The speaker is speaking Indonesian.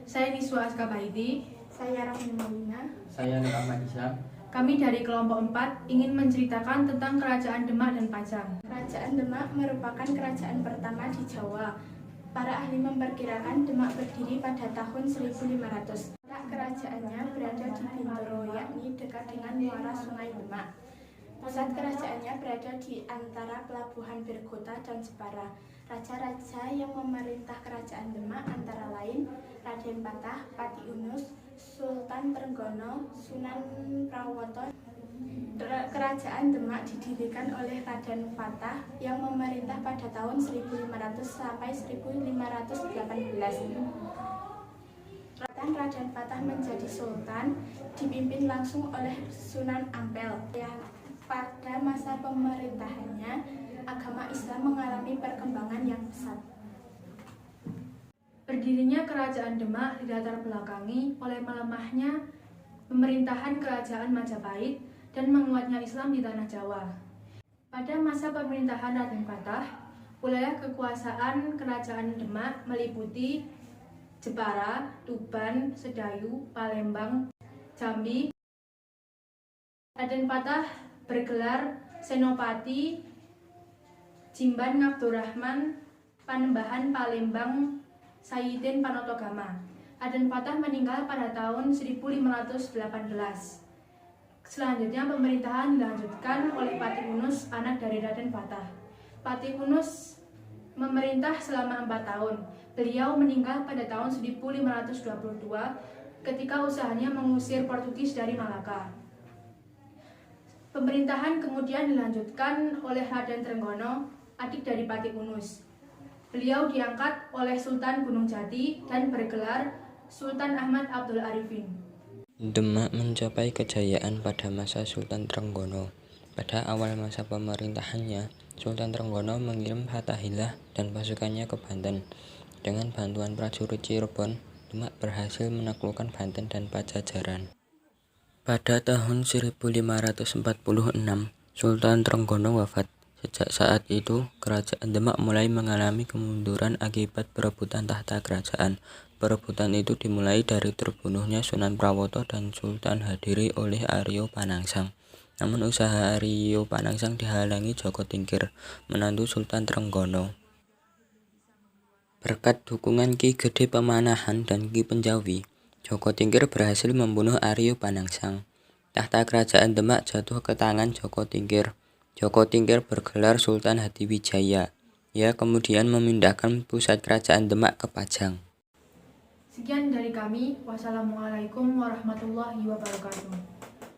Saya Niswa Askabaiti. Saya Rahmi Maulina. Saya Nur Ahmad Isyam. Kami dari kelompok 4 ingin menceritakan tentang Kerajaan Demak dan Pajang. Kerajaan Demak merupakan kerajaan pertama di Jawa. Para ahli memperkirakan Demak berdiri pada tahun 1500. Kerajaannya berada di Bintoro, yakni dekat dengan muara Sungai Demak. Pusat kerajaannya berada di antara pelabuhan Berkota dan Jepara. Raja-raja yang memerintah kerajaan Demak antara lain Raden Patah, Pati Unus, Sultan Trenggono, Sunan Prawoto. Kerajaan Demak didirikan oleh Raden Patah yang memerintah pada tahun 1500 sampai 1518. Raden Patah menjadi sultan dipimpin langsung oleh Sunan Ampel. Pada masa pemerintahannya, agama Islam mengalami perkembangan yang pesat. Berdirinya Kerajaan Demak dilatar belakangi oleh melemahnya pemerintahan Kerajaan Majapahit dan menguatnya Islam di tanah Jawa. Pada masa pemerintahan Raden Patah, wilayah kekuasaan Kerajaan Demak meliputi Jepara, Tuban, Sedayu, Palembang, Jambi. Raden Patah bergelar Senopati Jimban Ngabdurrahman Panembahan Palembang Sayyidin Panotogama. Raden Patah meninggal pada tahun 1518. Selanjutnya pemerintahan dilanjutkan oleh Pati Unus, anak dari Raden Patah. Pati Unus memerintah selama 4 tahun. Beliau meninggal pada tahun 1522 ketika usahanya mengusir Portugis dari Malaka. Pemerintahan kemudian dilanjutkan oleh Raden Trenggono, adik dari Pati Unus. Beliau diangkat oleh Sultan Gunung Jati dan bergelar Sultan Ahmad Abdul Arifin. Demak mencapai kejayaan pada masa Sultan Trenggono. Pada awal masa pemerintahannya, Sultan Trenggono mengirim Fathahillah dan pasukannya ke Banten. Dengan bantuan prajurit Cirebon, Demak berhasil menaklukkan Banten dan Pajajaran. Pada tahun 1546, Sultan Trenggono wafat. Sejak saat itu, kerajaan Demak mulai mengalami kemunduran akibat perebutan tahta kerajaan. Perebutan itu dimulai dari terbunuhnya Sunan Prawoto dan Sultan Hadiri oleh Aryo Panangsang. Namun usaha Aryo Panangsang dihalangi Joko Tingkir, menantu Sultan Trenggono. Berkat dukungan Ki Gede Pemanahan dan Ki Penjawi, Joko Tingkir berhasil membunuh Aryo Panangsang. Tahta kerajaan Demak jatuh ke tangan Joko Tingkir. Joko Tingkir bergelar Sultan Hadiwijaya. Ia kemudian memindahkan pusat kerajaan Demak ke Pajang. Sekian dari kami. Wassalamualaikum warahmatullahi wabarakatuh.